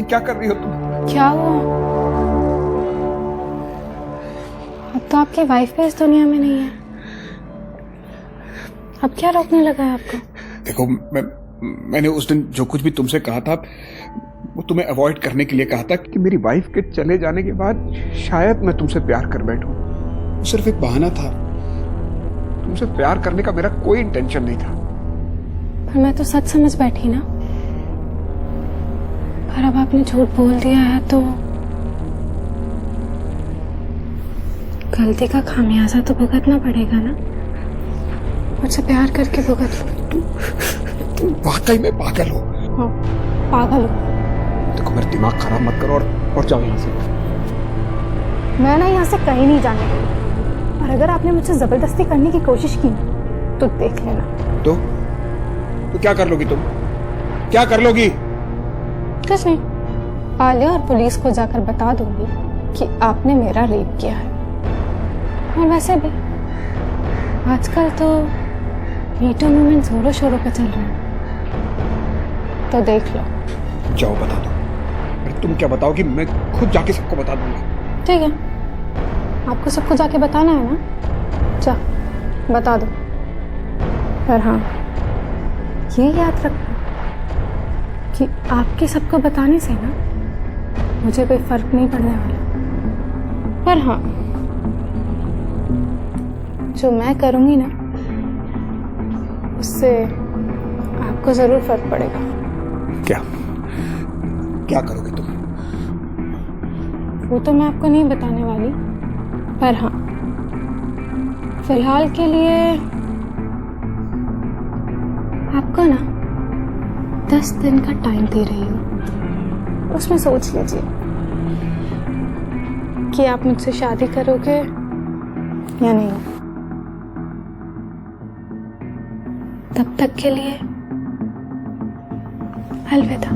क्या कर रही हो तुम? क्या हुआ? अब तो आपकी वाइफ भी इस दुनिया में नहीं है। अब क्या रोकने लगा है आपको? देखो, मैंने उस दिन जो कुछ भी तुमसे कहा था वो तुम्हें अवॉइड करने के लिए कहा था कि मेरी वाइफ के चले जाने के बाद शायद मैं तुमसे प्यार कर बैठूं। वो सिर्फ एक बहाना था। तुमसे प्यार करने का मेरा कोई इंटेंशन नहीं था। पर मैं तो सच समझ बैठी ना। पर अब आपने झूठ बोल दिया है तो गलती का खामियाजा तो भुगतना पड़ेगा ना। मुझसे प्यार करके भुगत लो। तुम वाकई में पागल हो। हाँ, पागल हो। देखो, मेरा दिमाग खराब मत करो और जाओ यहाँ से। मैं ना यहाँ से कहीं नहीं जाने वाली। और अगर आपने मुझसे जबरदस्ती करने की कोशिश की तो देख लेना। तो क्या कर लोगी तुम? क्या कर लोगी? कुछ नहीं। आलिया और पुलिस को जाकर बता दूंगी कि आपने मेरा रेप किया है। और वैसे भी आजकल तो मीटू मूवमेंट जोरों शोरों पे चल रहा है, तो देख लो। जाओ बता दो। अरे तुम क्या बताओगी? मैं खुद जाके सबको बता दूंगा। ठीक है, आपको सबको जाके बताना है ना? जा बता दो। पर हाँ, ये याद रखना कि आपके सबको बताने से ना मुझे कोई फर्क नहीं पड़ने वाला। पर हाँ, जो मैं करूंगी ना उससे आपको जरूर फर्क पड़ेगा। क्या करोगे तुम? वो तो मैं आपको नहीं बताने वाली। पर हाँ, फिलहाल के लिए आपको ना 10 दिन का टाइम दे रही हूँ। उसमें सोच लीजिए कि आप मुझसे शादी करोगे या नहीं। तब तक के लिए अलविदा।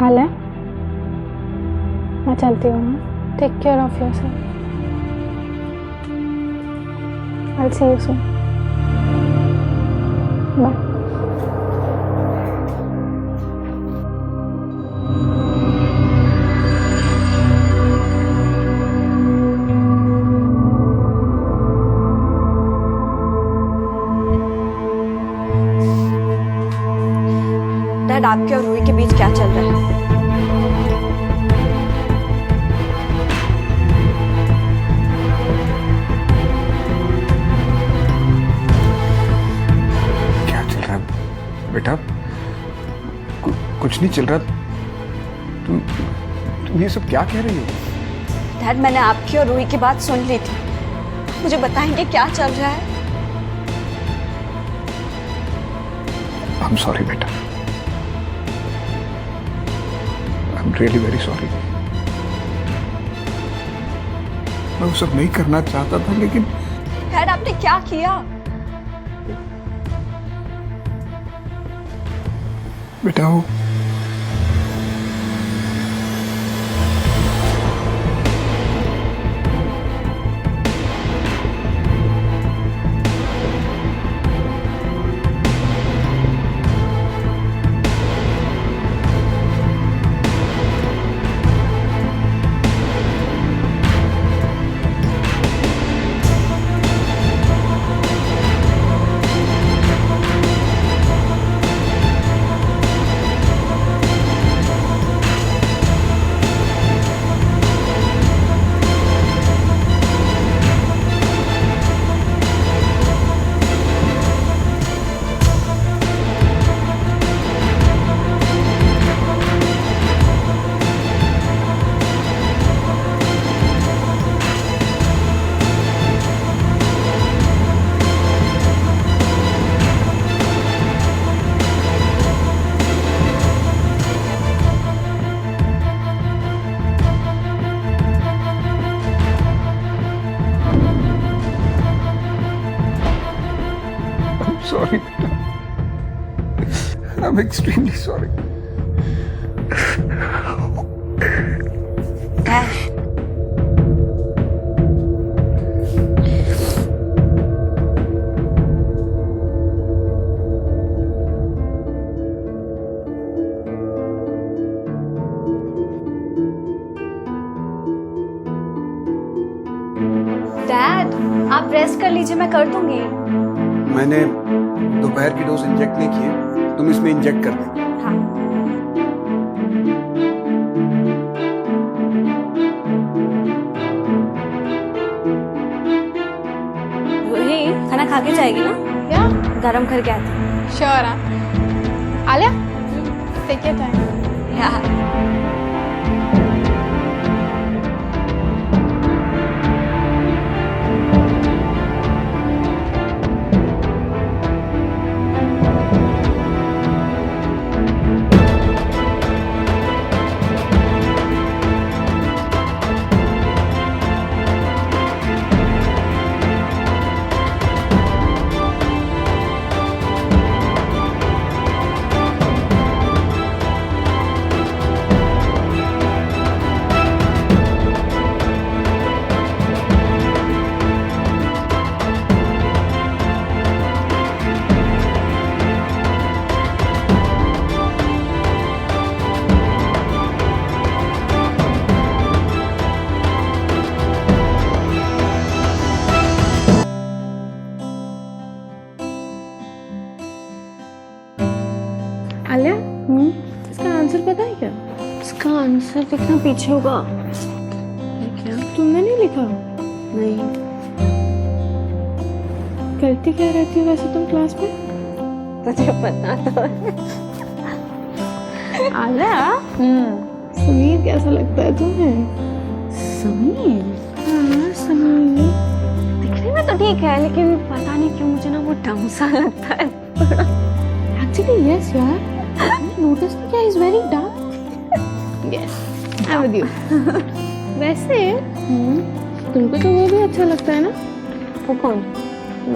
आलिया, मैं चलती हूँ। Take care of yourself. I'll see you soon. Bye. Dad, आपके और रूही के बीच क्या चल रहा है? क्या चल रहा है बेटा? कुछ नहीं चल रहा। तुम ये सब क्या कह रही हो? डैड, मैंने आपकी और रूही की बात सुन ली थी। मुझे बताएंगे क्या चल रहा है? I'm sorry बेटा। I'm really very sorry। मैं वो सब नहीं करना चाहता था, लेकिन डैड, आपने क्या किया? बेटा वो sorry. I'm extremely sorry. Dad, dad आप रेस्ट कर लीजिए, मैं कर दूंगी। मैंने दोपहर की डोज इंजेक्ट नहीं किए, तुम इसमें इंजेक्ट कर दे। हाँ। वही खाना खा के जाएगी ना? या गरम करके आती श्योर। हाँ आलिया, टेक योर टाइम। यार। आलिया, इसका आंसर पता है क्या? इसका आंसर लिखना पीछे होगा। क्या तुमने नहीं लिखा? नहीं। करती क्या रहती हो वैसे तुम क्लास में? तुझे पता तो है। आलिया, समीर कैसा लगता है तुम्हें? समीर? हाँ समीर। दिखने में तो ठीक है, लेकिन पता नहीं क्यों मुझे ना वो डम सा लगता है थोड़ा। Actually yes यार, notice me क्या? He's very dark. Yes, I'm with you. वैसे तुमको तो वो भी अच्छा लगता है ना? वो कौन?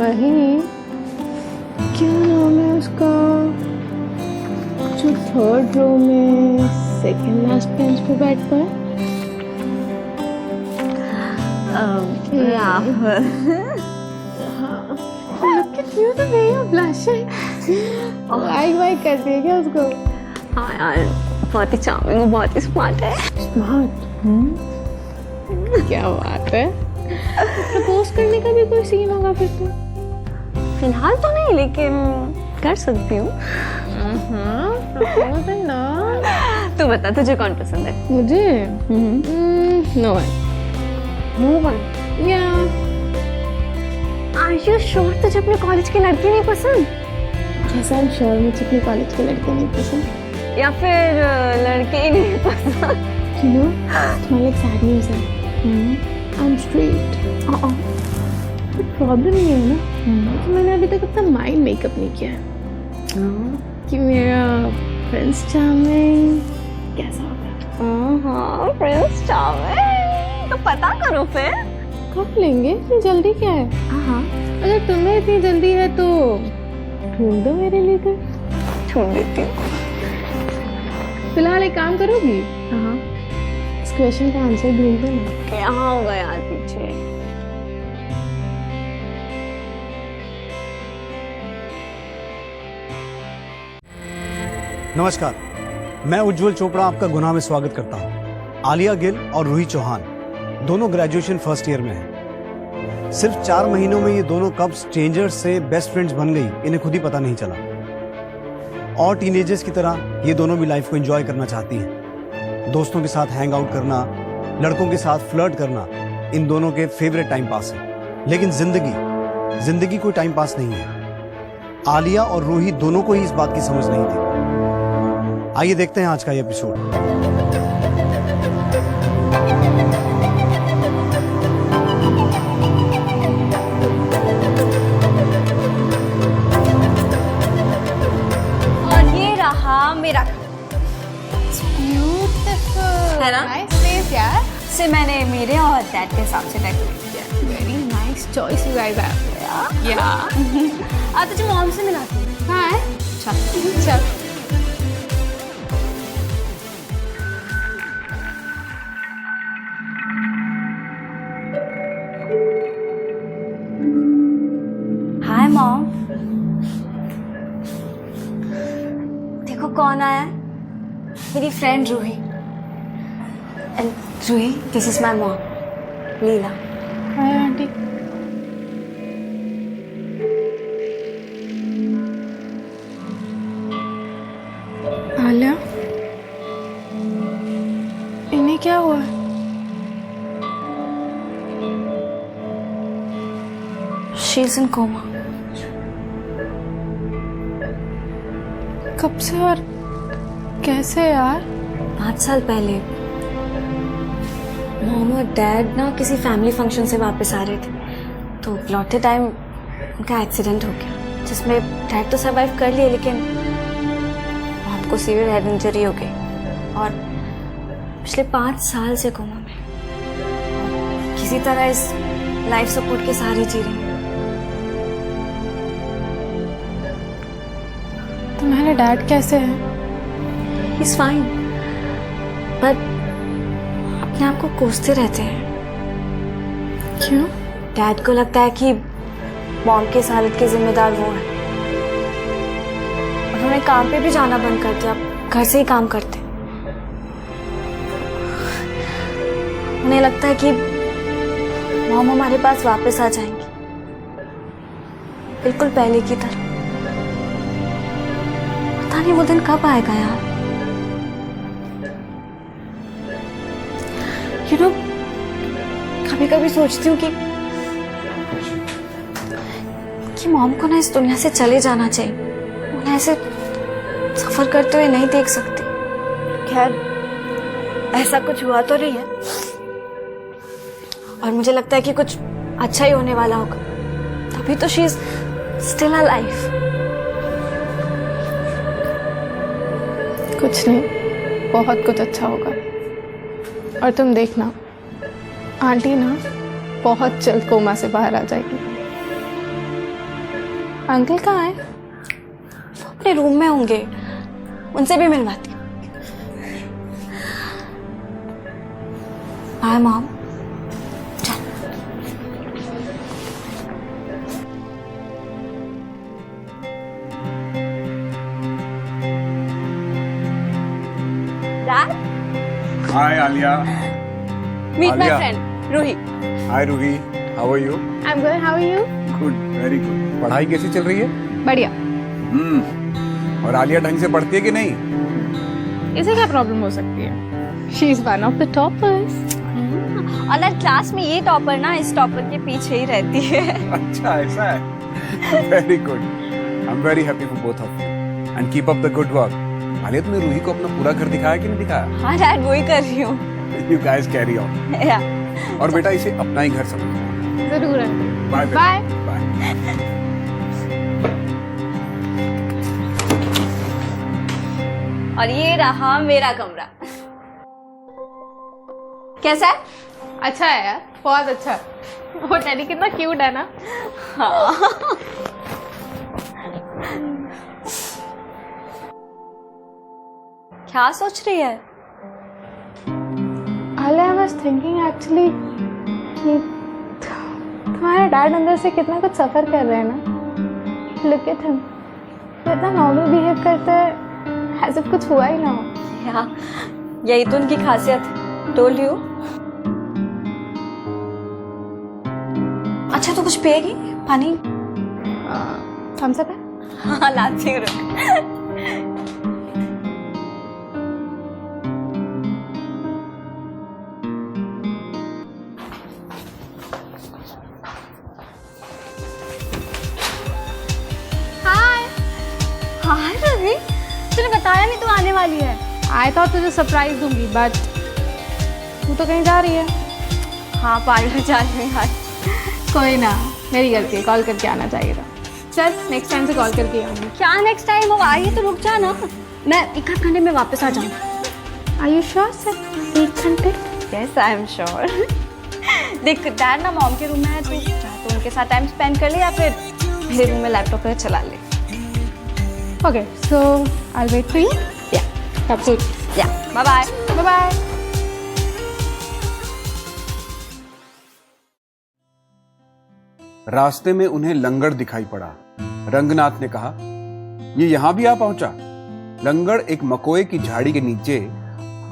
वही, क्या नाम है उसका, जो 3rd रो में सेकंड लास्ट बेंच पे बैठता है? Rahul. Look at you, the way you're blushing. Like कर दिए क्या उसको? हाँ यार, बहुत ही चार्मिंग, बहुत ही स्मार्ट है। स्मार्ट? क्या बात है। प्रपोज करने का भी कोई सीन होगा फिर तो? फिलहाल तो नहीं, लेकिन कर सकती हूँ। प्रपोज है ना। तू बता, तुझे कौन पसंद है? मुझे नो वन। No one? या आर यू श्योर तुझे अपने कॉलेज की लड़की नहीं पसंद? जैसा I'm sure मुझे अपने कॉलेज के लड़के नहीं पसंद, या फिर लड़के ही नहीं पसंद? you know, small like sad news है। I'm straight। प्रॉब्लम ये है ना कि मैंने अभी तक अपना माइंड मेकअप नहीं किया है कि मेरा प्रिंस चार्मिंग कैसा होगा। हाँ, प्रिंस चार्मिंग तो पता करो फिर। कब लेंगे? इतनी जल्दी क्या है? हाँ, अगर तुम्हें इतनी जल्दी है तो ढूंढ दो मेरे लिए कोई। छोड़ देती हूँ। फिलहाल एक काम करोगी? हाँ। इस क्वेश्चन का आंसर ढूंढ दो ना। क्या होगा यार पीछे? नमस्कार, मैं उज्जवल चोपड़ा आपका गुनाह में स्वागत करता हूं। आलिया गिल और रूही चौहान दोनों ग्रेजुएशन फर्स्ट ईयर में हैं। सिर्फ 4 महीनों में ये दोनों कब स्ट्रेंजर्स से बेस्ट फ्रेंड्स बन गई, इन्हें खुद ही पता नहीं चला। और टीनेजर्स की तरह ये दोनों भी लाइफ को एंजॉय करना चाहती हैं। दोस्तों के साथ हैंग आउट करना, लड़कों के साथ फ्लर्ट करना इन दोनों के फेवरेट टाइम पास है। लेकिन जिंदगी कोई टाइम पास नहीं है। आलिया और रूही दोनों को ही इस बात की समझ नहीं थी। आइए देखते हैं आज का ये एपिसोड। और ये रहा मेरा ब्यूटीफुल है ना? नाइस प्लेस यार। से मैंने मेरे और डैड के हिसाब से डेकोरेट किया। Very nice choice you guys have. या आ तुझे मॉम से मिलाती हूँ। हाँ चल। Hi mom. देखो कौन आया है, मेरी friend Ruhi. And Ruhi, this is my mom Leela. Hi aunty. Alia, इन्हें क्या हुआ है? She is in coma. कब से और कैसे यार? 5 साल पहले मॉम और डैड ना किसी फैमिली फंक्शन से वापस आ रहे थे, तो लौटते टाइम उनका एक्सीडेंट हो गया, जिसमें डैड तो सर्वाइव कर लिए, लेकिन मॉम को सीवियर हेड इंजरी हो गई और पिछले 5 साल से कोमा में। किसी तरह इस लाइफ सपोर्ट के सहारे जी रही हूँ। तुम्हारे डैड कैसे हैं? ही इज फाइन, पर अपने आप को कोसते रहते हैं। क्यों? डैड को लगता है कि मॉम के इस हालत के जिम्मेदार वो है। उन्होंने काम पे भी जाना बंद कर दिया, घर से ही काम करते। उन्हें लगता है कि मॉम हमारे पास वापस आ जाएंगी, बिल्कुल पहले की तरह। पता नहीं वो दिन कब आएगा यार। यू नो, कभी कभी सोचती हूँ कि मॉम को ना इस दुनिया से चले जाना चाहिए। उन्हें ऐसे सफर करते हुए नहीं देख सकती। खैर, ऐसा कुछ हुआ तो नहीं है, और मुझे लगता है कि कुछ अच्छा ही होने वाला होगा, तभी तो शी इज स्टिल अलाइव। कुछ नहीं, बहुत कुछ अच्छा होगा। और तुम देखना, आंटी ना बहुत जल्द कोमा से बाहर आ जाएगी। अंकल कहाँ है? वो अपने रूम में होंगे, उनसे भी मिलवाती हूँ। Bye mom. Hi Alia. Meet my Alia. Friend Ruhi. Hi Ruhi, how are you? I am good, how are you? Good, very good. पढ़ाई कैसी चल रही है? बढ़िया। और आलिया ढंग से पढ़ती है कि नहीं? इसे क्या प्रॉब्लम हो सकती है? She is one of the toppers. और क्लास में ये टॉपर ना इस टॉपर के पीछे ही रहती है। अच्छा, ऐसा है। Very good. I am very happy for both of you and keep up the good work. Alia, तुमने रूही को अपना पूरा घर दिखाया कि नहीं दिखाया? हाँ डैड, वही कर रही हूँ। You guys carry on. या और बेटा, इसे अपना ही घर समझो। जरूर अंकल। Bye bye. बाय। और ये रहा मेरा कमरा। कैसा है? अच्छा है यार, बहुत अच्छा। वो टेडी कितना क्यूट है ना। हाँ। क्या सोच रही है? Alia, I was thinking actually कि तुम्हारे डैड अंदर से कितना कुछ सफर कर रहे हैं ना। लुक एट हिम, कितना नॉर्मल बिहेव करते हैं, ऐसे कुछ हुआ ही ना हो। या यही तो उनकी खासियत है। Told you. अच्छा, तो कुछ पिएगी? पानी? थम्स अप है? हाँ लाती हूँ। हाय रवि, तूने बताया नहीं तू आने वाली है। आई थॉट तुझे सरप्राइज दूंगी, बट तू तो कहीं जा रही है। हाँ, पार्लर जा रही हूँ यार। कोई ना, मेरी गलती है, कॉल करके आना चाहिए था। चल, नेक्स्ट टाइम से कॉल करके आऊंगी। क्या नेक्स्ट टाइम? वो आई है तो रुक जा ना, मैं 1 घंटे में वापस आ जाऊँ। Are you sure sir? 1 घंटे? Yes, I am sure. देख, डैड ना मॉम के रूम में है, तू तो उनके साथ टाइम स्पेंड कर ले या फिर मेरे रूम में लैपटॉप पर चला ले। Okay, so I'll wait for you. या That's it. या बाय बाय। Bye bye. रास्ते में उन्हें लंगड़ दिखाई पड़ा। रंगनाथ ने कहा, ये यहां भी आ पहुंचा? लंगड़ एक मकोए की झाड़ी के नीचे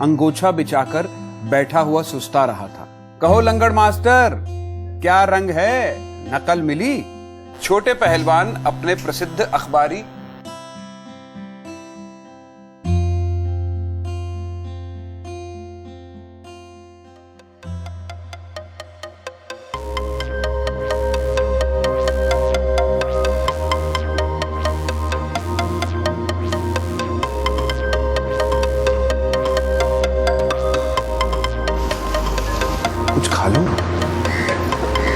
अंगोछा बिछाकर बैठा हुआ सुस्ता रहा था। कहो लंगड़ मास्टर, क्या रंग है? नकल मिली? छोटे पहलवान अपने प्रसिद्ध अखबारी कुछ खा लो,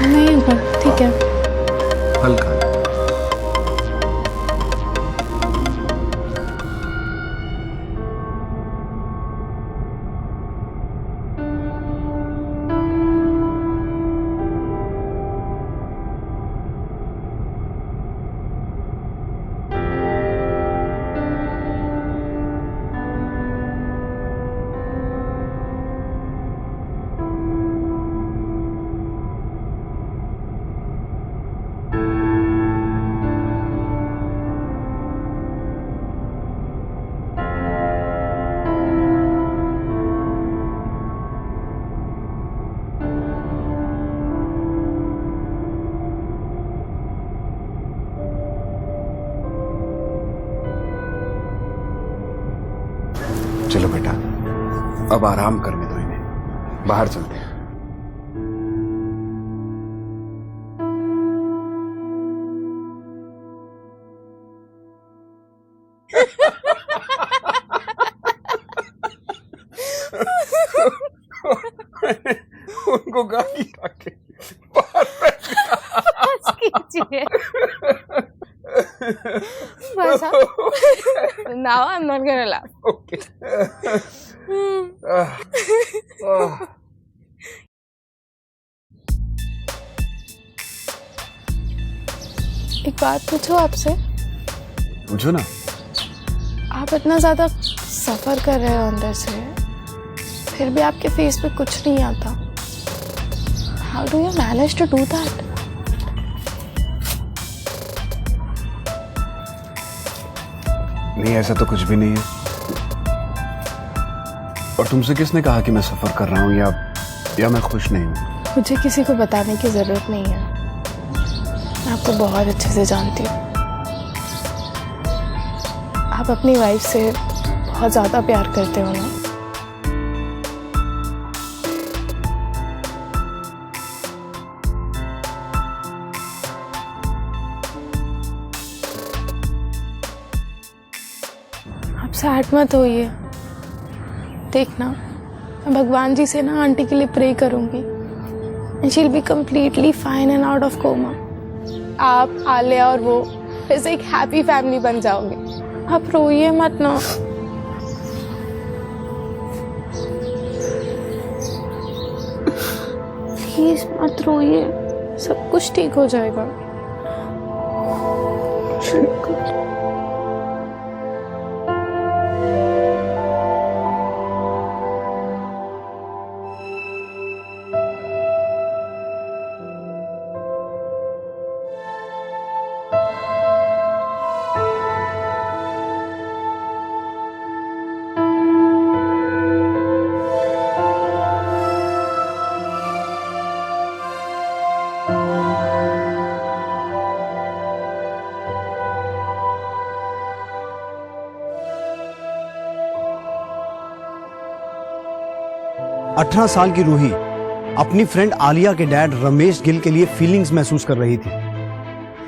नहीं अंकल, ठीक है। फल खा लो। चलो बेटा, अब आराम करने दो इन्हें, बाहर चलते हैं। उनको गाली खाके Now I'm not gonna laugh. Okay. एक बात पूछो आपसे? पूछो ना। आप इतना ज्यादा सफर कर रहे हो अंदर से, फिर भी आपके फेस पे कुछ नहीं आता। How do you manage to do that? नहीं, ऐसा तो कुछ भी नहीं है। और तुमसे किसने कहा कि मैं सफर कर रहा हूँ या मैं खुश नहीं हूँ? मुझे किसी को बताने की जरूरत नहीं है, मैं आपको बहुत अच्छे से जानती हूँ। आप अपनी वाइफ से बहुत ज्यादा प्यार करते हो ना। आप सैड मत होइए। देखना, मैं भगवान जी से ना आंटी के लिए प्रे करूंगी and she'll be completely fine and out of coma. आप, आलिया और वो फिर से एक हैप्पी फैमिली बन जाओगे। आप रोइए मत ना। प्लीज मत रोइए, सब कुछ ठीक हो जाएगा। अठारह साल की रूही अपनी फ्रेंड आलिया के डैड रमेश गिल के लिए फीलिंग्स महसूस कर रही थी।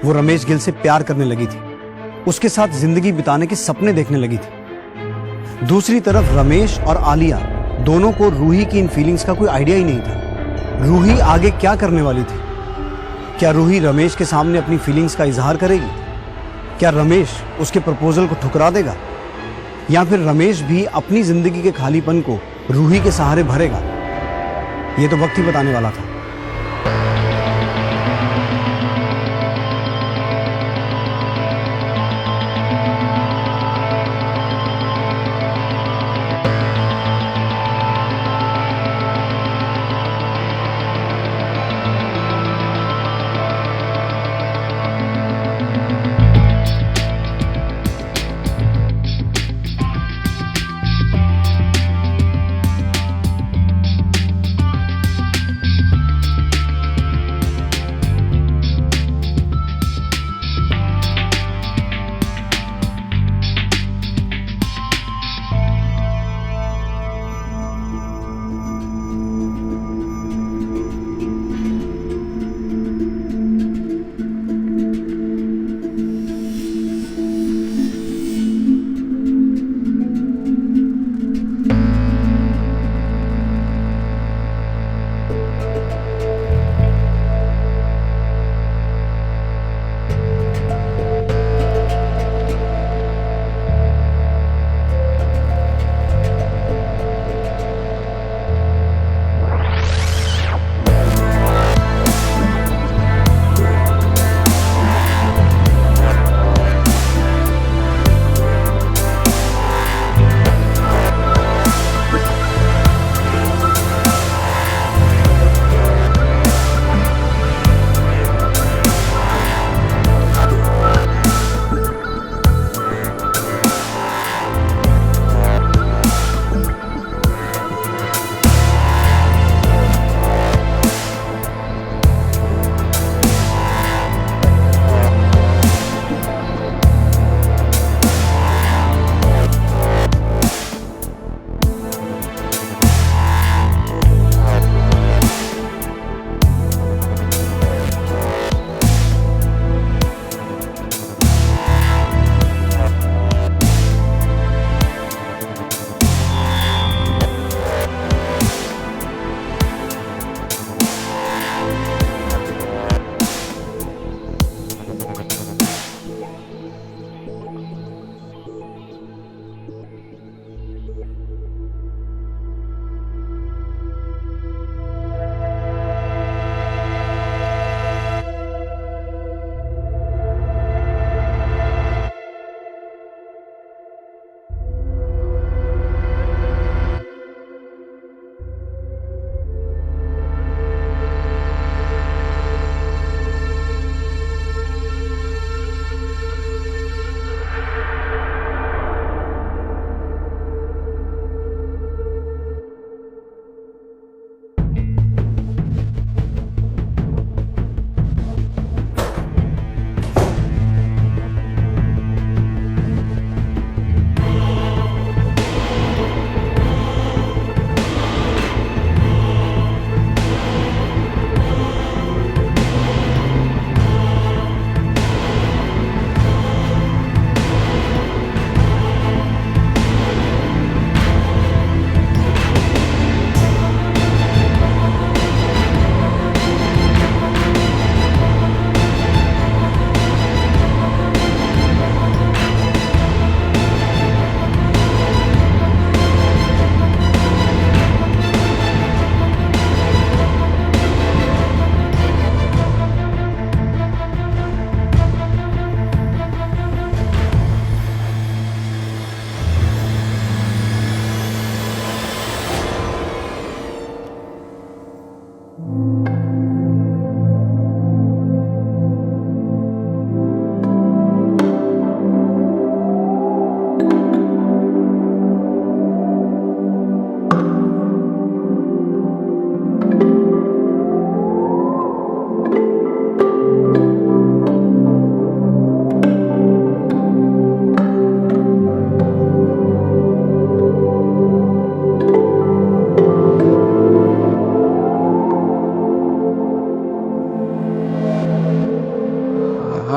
वो रमेश गिल से प्यार करने लगी थी, उसके साथ जिंदगी बिताने के सपने देखने लगी थी। दूसरी तरफ रमेश और आलिया दोनों को रूही की इन फीलिंग्स का कोई आइडिया ही नहीं था। रूही आगे क्या करने वाली थी? क्या रूही रमेश के सामने अपनी फीलिंग्स का इजहार करेगी? क्या रमेश उसके प्रपोजल को ठुकरा देगा? या फिर रमेश भी अपनी जिंदगी के खालीपन को रूही के सहारे भरेगा? ये तो वक्त ही बताने वाला था।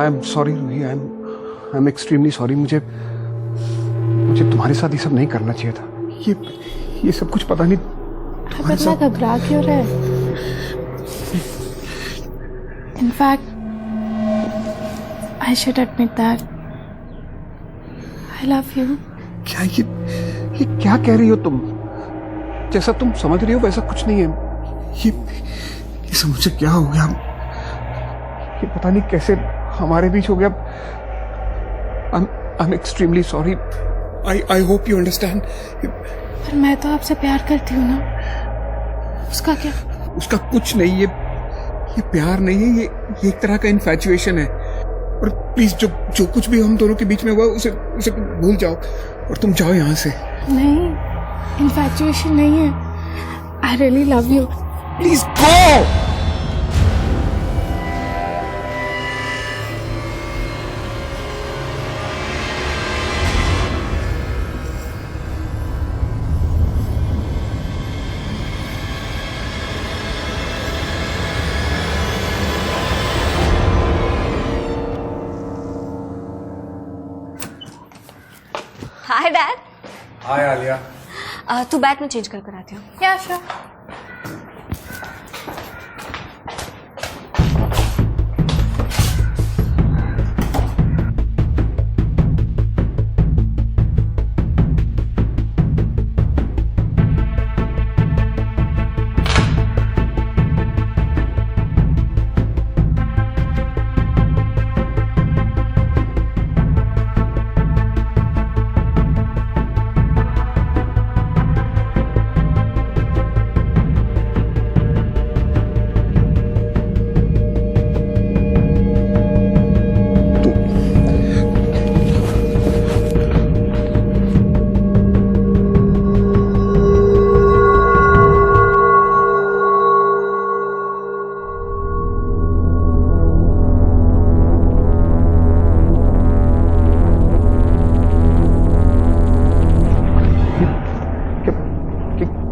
I am sorry Ruhi, I am extremely sorry. मुझे तुम्हारे साथ ये सब नहीं करना चाहिए था। ये सब कुछ पता नहीं आप इतना घबरा क्यों रहे? In fact I should admit that I love you. क्या ये क्या कह रही हो तुम? जैसा तुम समझ रही हो वैसा कुछ नहीं है। ये सब मुझे क्या हो गया? ये पता नहीं कैसे हमारे बीच हो गया। आई am extremely sorry. I hope you understand. पर मैं तो आपसे प्यार करती हूँ ना, उसका क्या? उसका कुछ नहीं। ये प्यार नहीं है, ये एक तरह का इन्फैचुएशन है। और प्लीज जो कुछ भी हम दोनों के बीच में हुआ उसे भूल जाओ और तुम जाओ यहाँ से। नहीं, इन्फैचुएशन नहीं है। I really love you. Please go. Hi dad. Hi Alia. तू बैठ, मैं चेंज कर आती हूँ। क्या श्योर।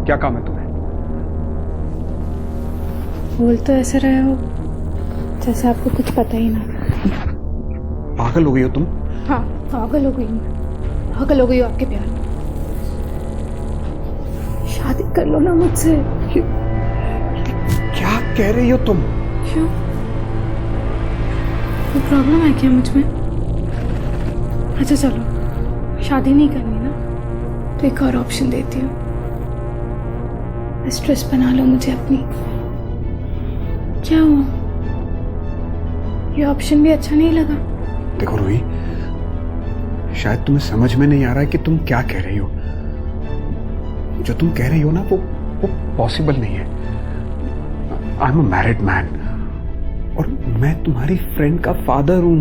क्या काम है तुम्हें? बोल तो ऐसे रहे हो जैसे आपको कुछ पता ही ना। पागल हो गई हो तुम? हाँ, पागल हो गई हूँ। पागल हो गई हो आपके प्यार में। शादी कर लो ना मुझसे। क्या कह रही हो तुम? क्यों? कोई प्रॉब्लम है क्या मुझ में? अच्छा चलो, शादी नहीं करनी ना तो एक और ऑप्शन देती हूँ। स्ट्रेस बना लो मुझे अपनी। क्या हुआ? ये ऑप्शन भी अच्छा नहीं लगा? देखो रूही, शायद तुम्हें समझ में नहीं आ रहा है कि तुम क्या कह रही हो। जो तुम कह रही हो ना वो पॉसिबल नहीं है। I am a married man और मैं तुम्हारी फ्रेंड का फादर हूँ।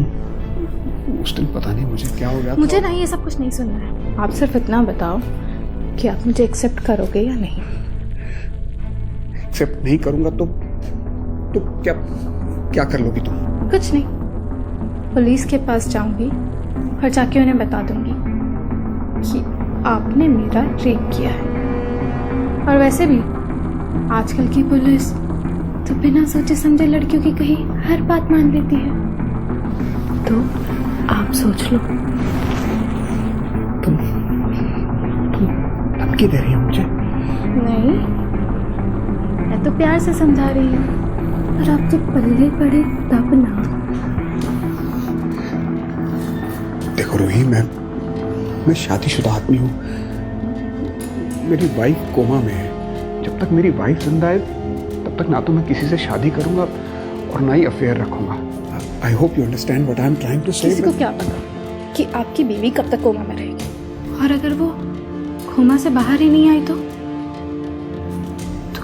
उस दिन पता नहीं मुझे क्या हो गया। मुझे ना ये सब कुछ नहीं सुनना है। आप सिर्फ इतना बताओ कि आप मुझे एक्सेप्ट करोगे या नहीं। एक्सेप्ट नहीं करूंगा तो क्या कर लोगी तुम? कुछ नहीं, पुलिस के पास जाऊंगी और जाके उन्हें बता दूंगी कि आपने मेरा रेप किया है। और वैसे भी आजकल की पुलिस तो बिना सोचे समझे लड़कियों की कही हर बात मान लेती है। तो आप सोच लो। तुम धमकी दे रही हो मुझे? नहीं, मैं तो प्यार से समझा रही हूँ। और आपके पल्ले पड़े तब ना। देखो रूही, मैं शादीशुदा आदमी हूँ। मेरी वाइफ कोमा में है। जब तक मेरी वाइफ जिंदा है तब तक ना तो मैं किसी से शादी करूंगा और ना ही अफेयर रखूंगा। I hope you understand what I am trying to say. किसी को क्या पता कि आपकी बीवी कब तक कोमा में रहेगी। और अगर वो कोमा से बाहर ही नहीं आई तो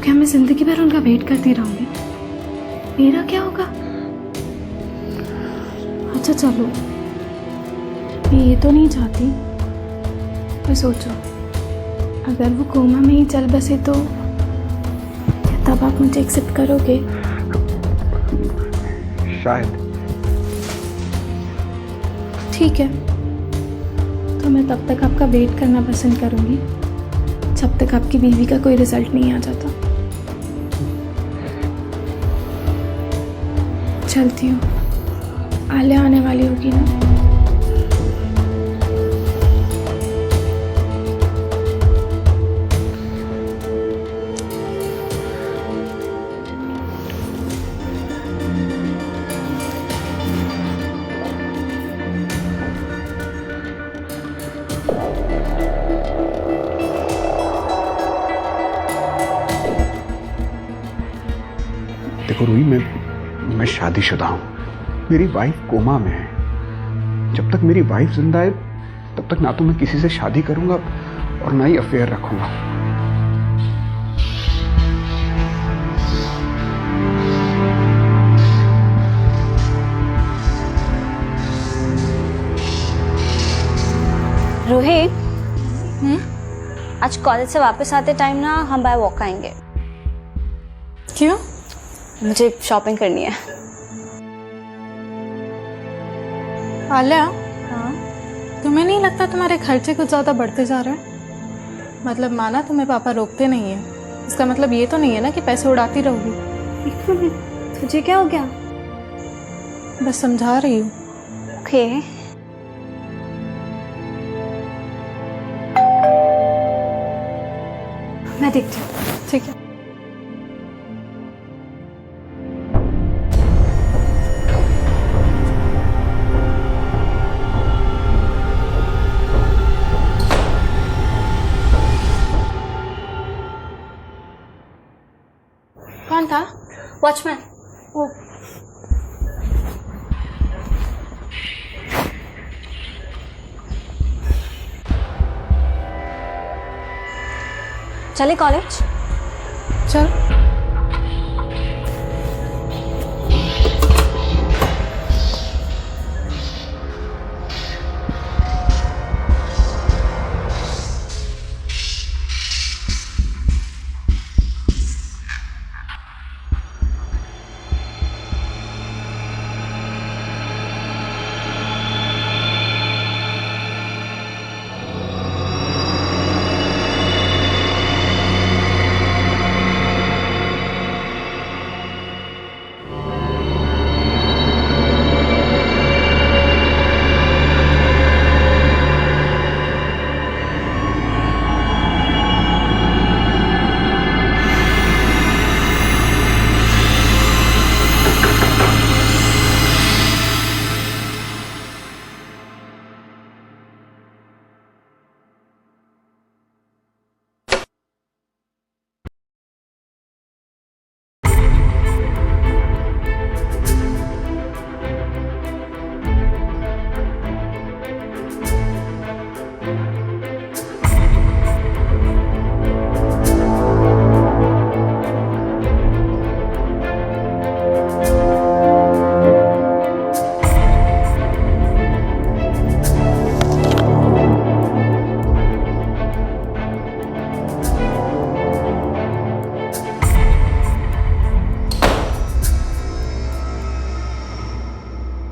क्या मैं जिंदगी भर उनका वेट करती रहूंगी? मेरा क्या होगा? अच्छा चलो, मैं ये तो नहीं चाहती, पर सोचो अगर वो कोमा में ही चल बसे तो क्या तब आप मुझे एक्सेप्ट करोगे? शायद। ठीक है, तो मैं तब तक आपका वेट करना पसंद करूंगी जब तक आपकी बीवी का कोई रिजल्ट नहीं आ जाता। चलती हूँ। आलिया आने वाली होगी ना? देखो रूही, मैं शादीशुदा हूं, मेरी वाइफ कोमा में है। जब तक मेरी वाइफ जिंदा है तब तक ना तो मैं किसी से शादी करूंगा और ना ही अफेयर रखूंगा। रूही, आज कॉलेज से वापस आते टाइम ना हम बाय वॉक आएंगे। क्यों? मुझे शॉपिंग करनी है। आलिया, हाँ? तुम्हें नहीं लगता तुम्हारे खर्चे कुछ ज़्यादा बढ़ते जा रहे हैं? मतलब माना तुम्हें पापा रोकते नहीं है, इसका मतलब ये तो नहीं है ना कि पैसे उड़ाती रहोगी। एक मिनट, तुझे क्या हो गया? बस समझा रही हूँ। ओके। मैं देखती हूँ। ठीक है। कौन था? वॉचमैन। ओ, चले कॉलेज? चल।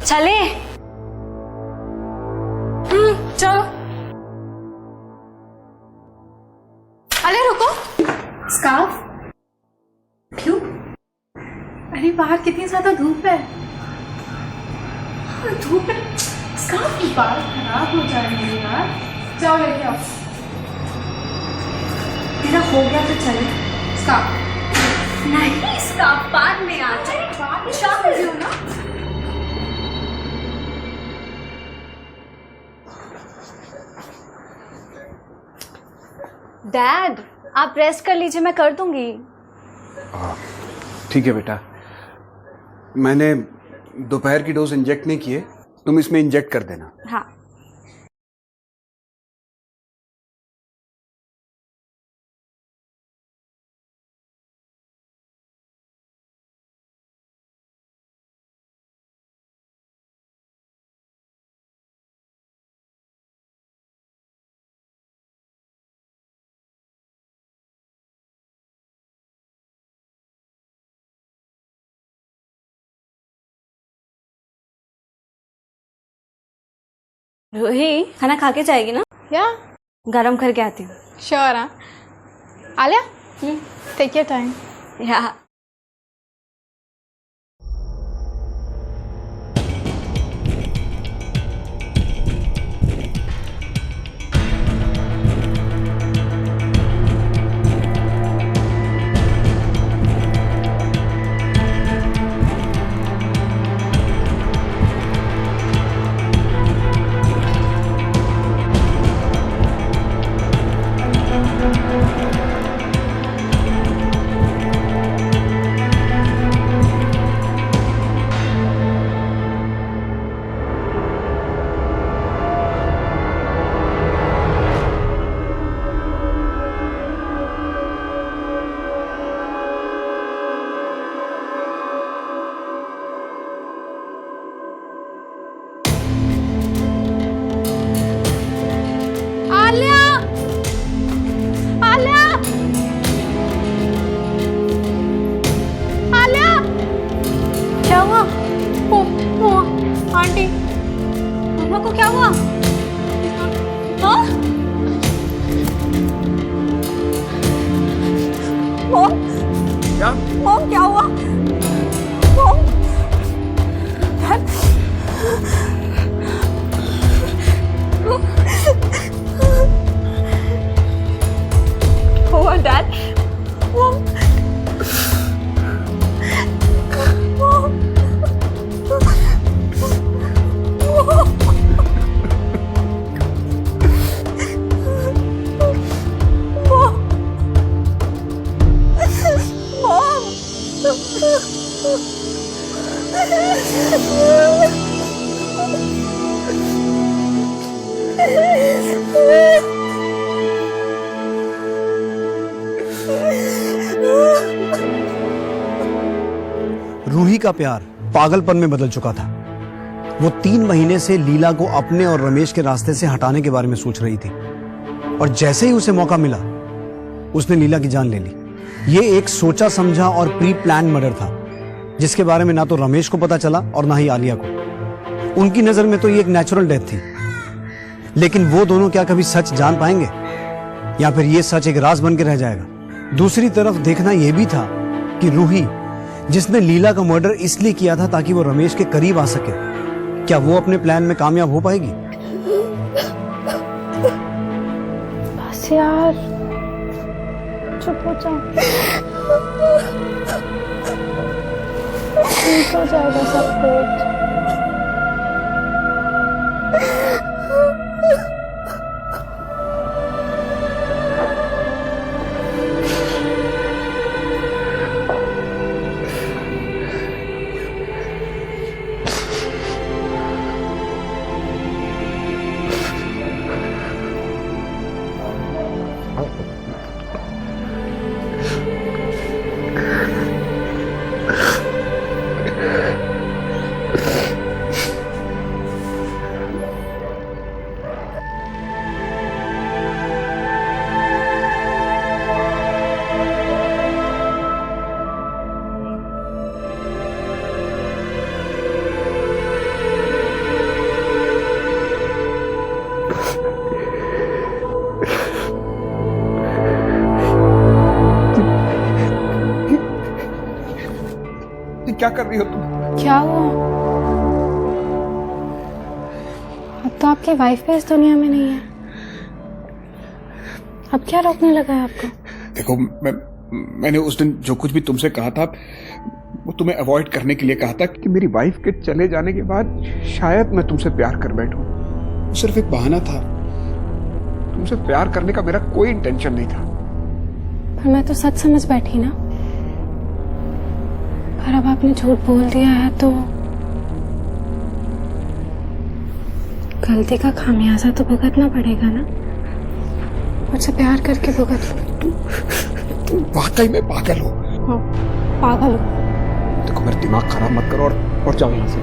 चले। चलो। अरे रुको। स्कार्फ? क्यों? अरे बाहर कितनी ज्यादा धूप है। धूप है? स्कार्फ की बाल खराब हो जाएंगे यार। जाओ लेके आओ तेरा हो गया तो चले। स्कार्फ। नहीं, इसका बाद में आ जाए। शामिल ना। डैड, आप रेस्ट कर लीजिए, मैं कर दूंगी। ठीक है बेटा, मैंने दोपहर की डोज इंजेक्ट नहीं किए, तुम इसमें इंजेक्ट कर देना। हाँ। रूही, खाना खा के जाएगी ना? या गरम करके आती हूँ। श्योर। हाँ आलिया, टेक योर टाइम। या मम्मा को क्या हुआ? हाँ? मॉम, क्या? मॉम क्या हुआ? मॉम, डैड, हुआ डैड? मॉम, मॉम, रूही का प्यार पागलपन में बदल चुका था। वो 3 महीने से लीला को अपने और रमेश के रास्ते से हटाने के बारे में सोच रही थी, और जैसे ही उसे मौका मिला उसने लीला की जान ले ली। ये एक सोचा समझा और प्री प्लान मर्डर था, जिसके बारे में ना तो रमेश को पता चला और ना ही आलिया को। उनकी नजर में तो ये एक नेचुरल डेथ थी, लेकिन वो दोनों क्या कभी सच जान पाएंगे, या फिर ये सच एक राज बन के रह जाएगा? दूसरी तरफ देखना यह भी था कि रूही, जिसने लीला का मर्डर इसलिए किया था ताकि वो रमेश के करीब आ सके, क्या वो अपने प्लान में कामयाब हो पाएगी? बस यार, चुप हो जाओ, ठीक हो जाएगा सब कुछ। क्या कर रही हो तुम? क्या हुआ? अब तो आपकी वाइफ भी इस दुनिया में नहीं है, अब क्या रोकने लगा है आपको? देखो, मैंने उस दिन जो कुछ भी तुमसे कहा था वो तुम्हें अवॉइड करने के लिए कहा था कि मेरी वाइफ के चले जाने के बाद शायद मैं तुमसे प्यार कर बैठूं। वो सिर्फ एक बहाना था। तुमसे प्यार करने का मेरा कोई इंटेंशन नहीं था। पर मैं तो सच समझ बैठी ना, पर अब आपने झूठ बोल दिया है तो गलती का खामियाजा तो भुगतना पड़ेगा ना। मुझसे प्यार करके भुगत लो। तुम वाकई में पागल हो। हाँ, पागल हो। देखो, मेरा दिमाग खराब मत करो और जाओ यहाँ से।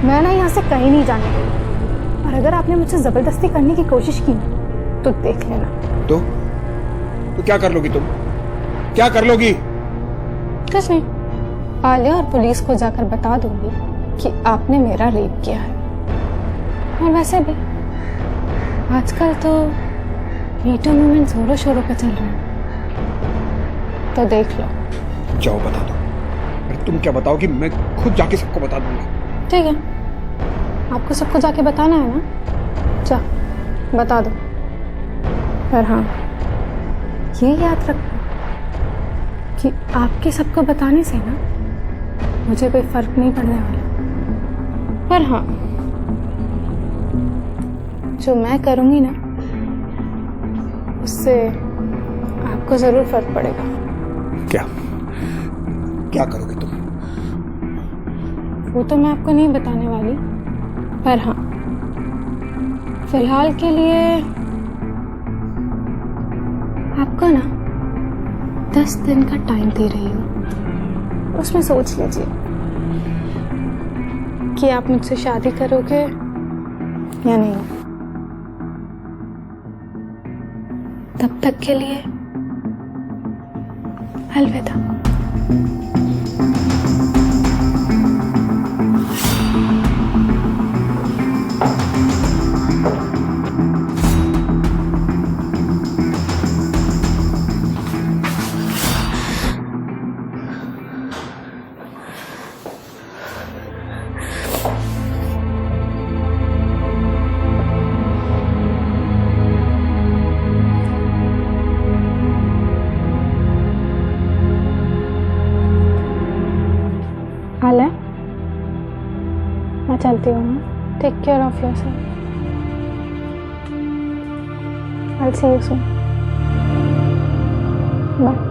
मैं ना यहाँ से कहीं नहीं जाने वाली, और अगर आपने मुझसे जबरदस्ती करने की कोशिश की ना तो देख लेना। तो क्या कर लोगी तुम? क्या कर लोगी? कुछ नहीं, आलिया और पुलिस को जाकर बता दूंगी कि आपने मेरा रेप किया है। और वैसे भी आजकल तो मीटू मूवमेंट जोरों शोरों पे चल रहा है, तो देख लो। जाओ बता दो। अरे तुम क्या बताओगी? मैं खुद जाके सबको बता दूंगा। ठीक है, आपको सबको जाके बताना है ना, जा बता दो। पर हाँ, ये याद रखना कि आपके सबको बताने से ना मुझे कोई फर्क नहीं पड़ने वाला। पर हाँ, जो मैं करूंगी ना उससे आपको जरूर फर्क पड़ेगा। क्या क्या करोगे तुम? वो तो मैं आपको नहीं बताने वाली, पर हाँ, फिलहाल के लिए आपको ना 10 दिन का टाइम दे रही हूँ। उसमें सोच लीजिए कि आप मुझसे शादी करोगे या नहीं। तब तक के लिए अलविदा। मैं चलती हूँ। Take care of yourself. I will see you soon. Bye.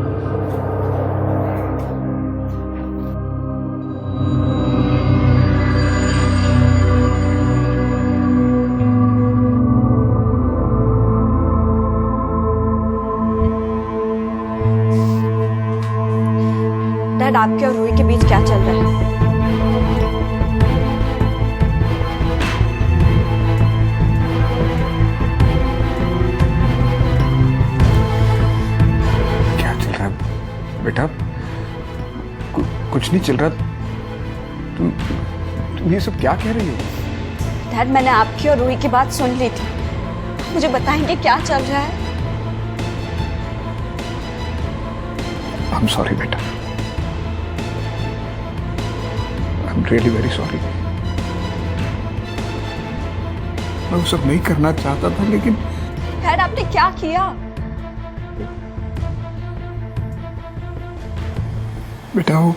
Dad, आपके और रूही के बीच क्या चल रहा है? क्या चल रहा है बेटा? कुछ नहीं चल रहा। तुम ये सब क्या कह रही हो? डैड, मैंने आपकी और रूही की बात सुन ली थी। मुझे बताएंगे क्या चल रहा है? आई एम सॉरी बेटा। I am really very sorry. मैं वो सब नहीं करना चाहता था, लेकिन डैड, आपने क्या किया? बेटा वो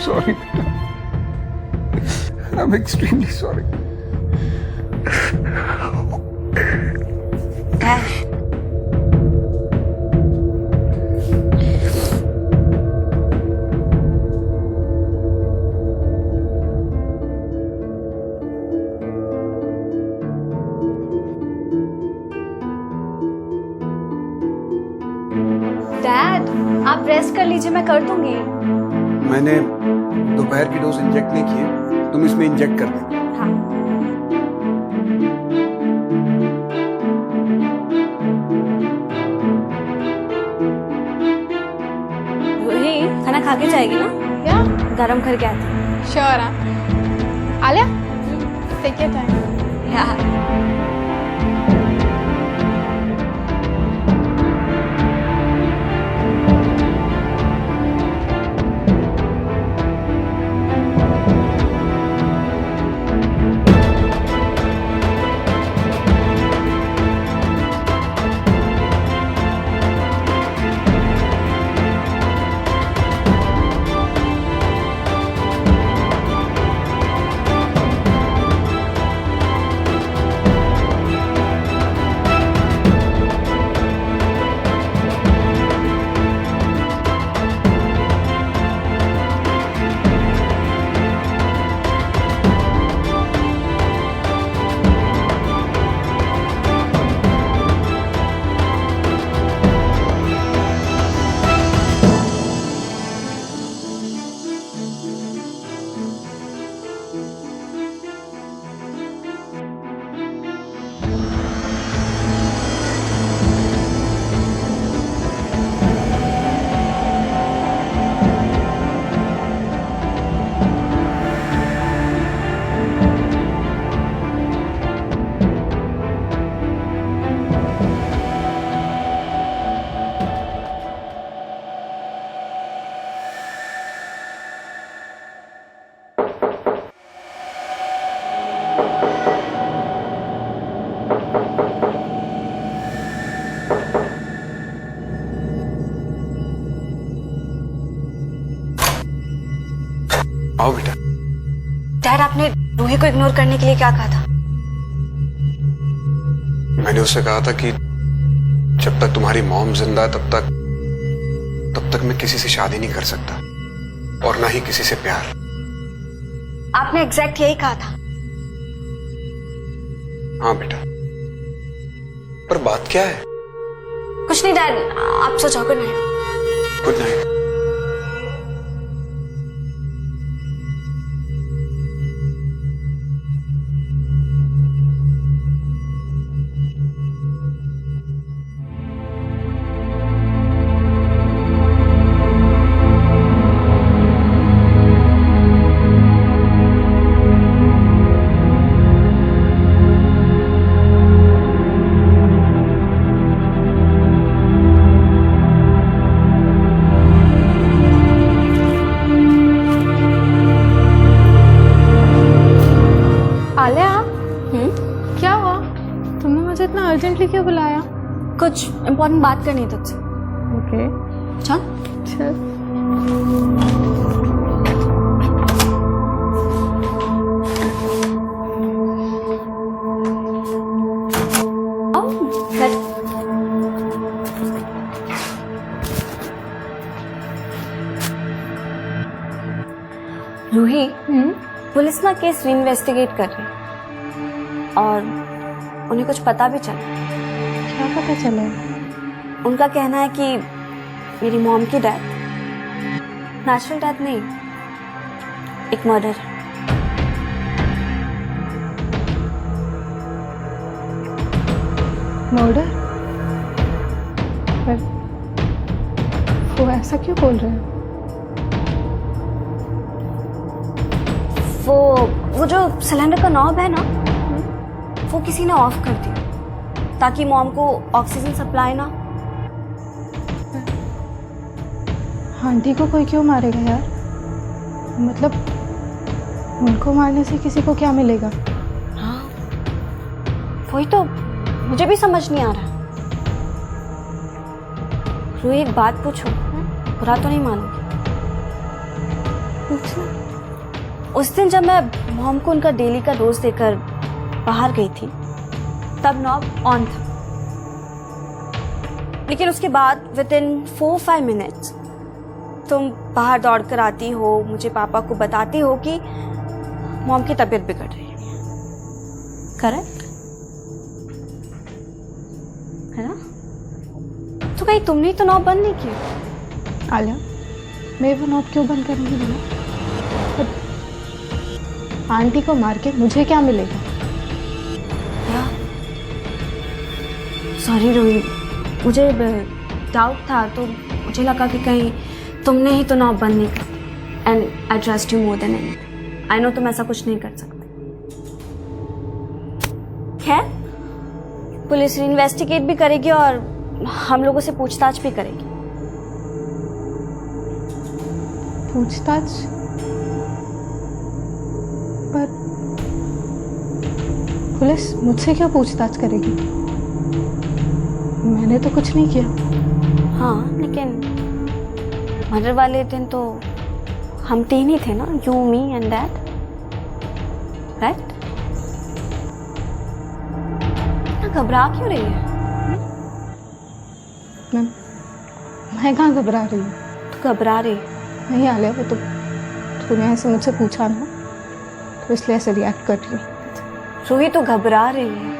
sorry, बेटा। I'm extremely sorry. Dad, dad, आप रेस्ट कर लीजिए, मैं कर दूंगी। मैंने दोपहर की डोज इंजेक्ट नहीं किए, तुम इसमें इंजेक्ट कर दे। हाँ। रूही, खाना खा के जाएगी ना? या गरम करके आती। Sure. Alia, take your time. यार, आओ बेटा। डैड, आपने रूही को इग्नोर करने के लिए क्या कहा था? मैंने मैंने उससे कहा था कि जब तक तुम्हारी मॉम जिंदा है तब तक मैं किसी से शादी नहीं कर सकता और ना ही किसी से प्यार। आपने एग्जैक्ट यही कहा था। हाँ बेटा, पर बात क्या है? कुछ नहीं डैड, आप सो जाओ। Good night. Good night. क्या हुआ? तुमने मुझे इतना अर्जेंटली क्यों बुलाया? कुछ इम्पोर्टेंट बात करनी है तुझसे। ओके चल। चल। आओ, बैठ। रूही, पुलिस ना केस इन्वेस्टिगेट कर रही है और उन्हें कुछ पता भी चला। क्या पता चला? उनका कहना है कि मेरी मॉम की डेथ नेचुरल डेथ नहीं, एक मर्डर है। मर्डर? पर वो ऐसा क्यों बोल रहे हैं? वो जो सिलेंडर का नॉब है ना, वो किसी ने ऑफ कर दिया ताकि मॉम को ऑक्सीजन सप्लाई ना। आंटी को कोई क्यों मारेगा यार? मतलब उनको मारने से किसी को क्या मिलेगा? हाँ, वही तो मुझे भी समझ नहीं आ रहा। रूही, एक बात पूछो, बुरा तो नहीं मानोगी? पूछना। उस दिन जब मैं मॉम को उनका डेली का डोज देकर बाहर गई थी तब नॉब ऑन था, लेकिन उसके बाद विद इन 4-5 मिनट्स तुम बाहर दौड़ कर आती हो, मुझे पापा को बताती हो कि मॉम की तबीयत बिगड़ रही है। करेक्ट है ना? तो कहीं तुमने तो नॉब बंद नहीं किया? आलिया, मैं वो नॉब क्यों बंद करूंगी बोला? आंटी को मार के मुझे क्या मिलेगा? सॉरी रूही, मुझे डाउट था तो मुझे लगा कि कहीं तुमने ही तो नॉब बंद नहीं कर। And I trust you more than anything. I know तुम ऐसा कुछ नहीं कर सकते। खैर, पुलिस इन्वेस्टिगेट भी करेगी और हम लोगों से पूछताछ भी करेगी। पूछताछ? पर पुलिस मुझसे क्यों पूछताछ करेगी? मैंने तो कुछ नहीं किया। हाँ, लेकिन मर्डर वाले दिन तो हम 3 ही थे ना, you, me and dad, right? इतना घबरा क्यों रही है? मैं कहाँ घबरा रही हूँ? तो घबरा रही? नहीं आलिया, वो तो तूने ऐसे मुझसे पूछा ना, तो इसलिए ऐसे रिएक्ट कर रही हूँ। रूही, तो घबरा रही है।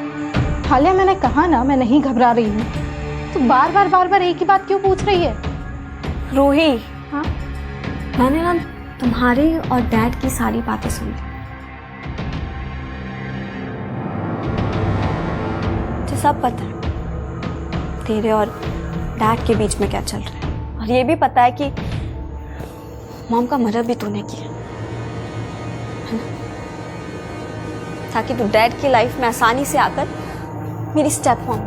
आलिया, मैंने कहा ना मैं नहीं घबरा रही हूँ। तो बार बार एक ही बात क्यों पूछ रही है? रूही, हाँ? मैंने ना तुम्हारी और डैड की सारी बातें सुन ली। मुझे सब पता है तेरे और डैड के बीच में क्या चल रहा है, और ये भी पता है कि मॉम का मर्डर भी तूने किया है ना? ताकि तू डैड की लाइफ में आसानी से आकर मेरी स्टेप मॉम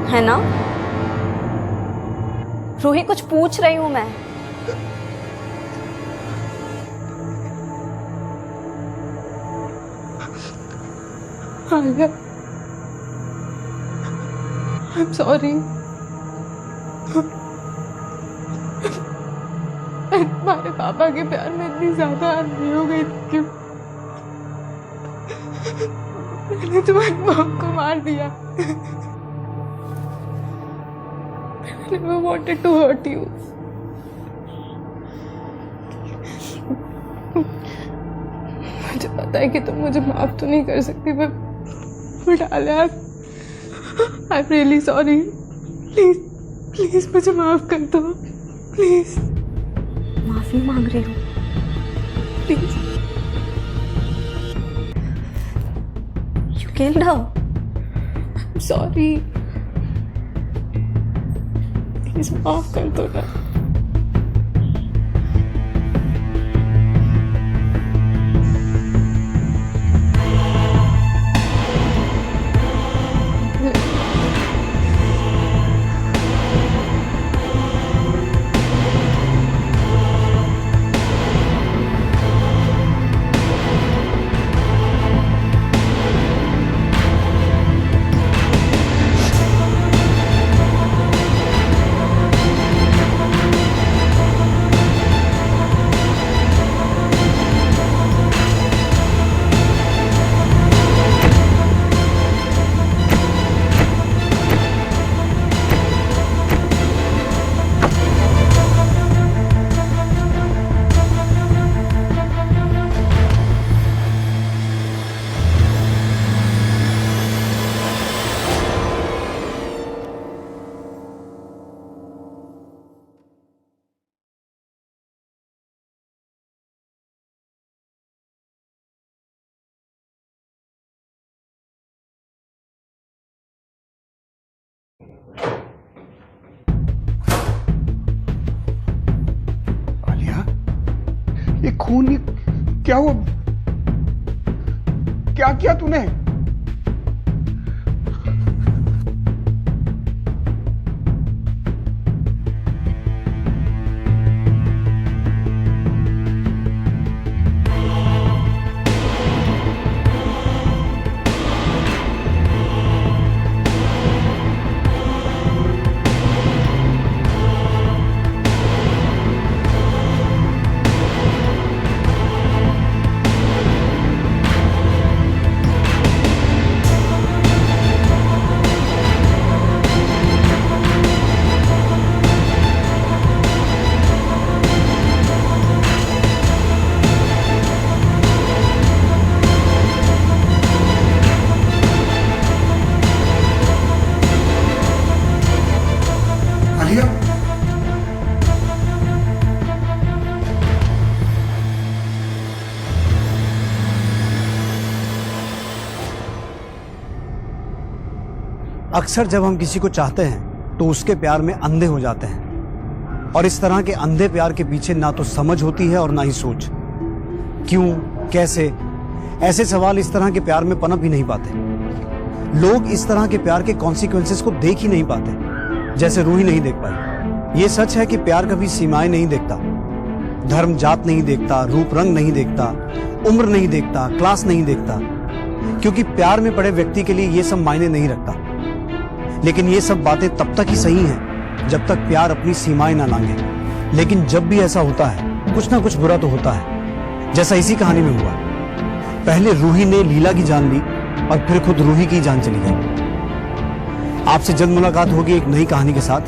है ना? रूही, कुछ पूछ रही हूं मैं। Alia, I'm sorry. तुम्हारे पापा के प्यार में इतनी ज्यादा आदमी हो गई थी क्यों? मैंने तुम्हारी मॉम को मार दिया। I never wanted to hurt you. मुझे पता है कि तुम मुझे माफ तो नहीं कर सकती, but Alia, I'm really sorry. Please मुझे माफ कर दो, प्लीज। माफी मांग रही हूँ। Please. You killed her. I'm sorry. Please माफ कर दो ना। आलिया, ये खून, ये क्या हुआ? क्या किया तूने? आलिया, अक्सर जब हम किसी को चाहते हैं तो उसके प्यार में अंधे हो जाते हैं, और इस तरह के अंधे प्यार के पीछे ना तो समझ होती है और ना ही सोच। क्यों, कैसे, ऐसे सवाल इस तरह के प्यार में पनप ही नहीं पाते। लोग इस तरह के प्यार के कॉन्सिक्वेंसेस को देख ही नहीं पाते, जैसे रूही नहीं देख पाई। ये सच है कि प्यार कभी सीमाएं नहीं देखता, धर्म जात नहीं देखता, रूप रंग नहीं देखता, उम्र नहीं देखता, क्लास नहीं देखता, क्योंकि प्यार में पड़े व्यक्ति के लिए ये सब मायने नहीं रखता। लेकिन ये सब बातें तब तक ही सही हैं जब तक प्यार अपनी सीमाएं ना लांघे। लेकिन जब भी ऐसा होता है, कुछ ना कुछ बुरा तो होता है, जैसा इसी कहानी में हुआ। पहले रूही ने लीला की जान ली और फिर खुद रूही की जान चली गई। आपसे जल्द मुलाकात होगी एक नई कहानी के साथ।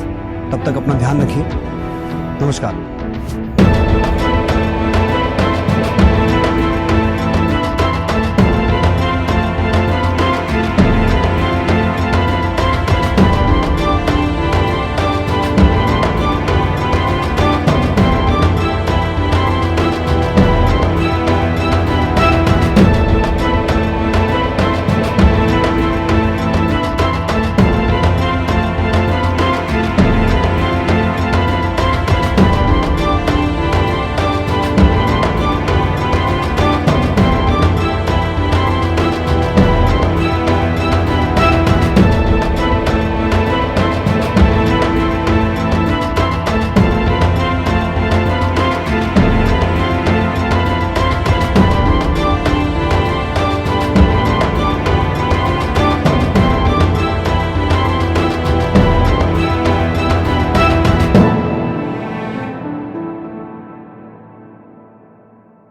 तब तक अपना ध्यान रखिए। नमस्कार।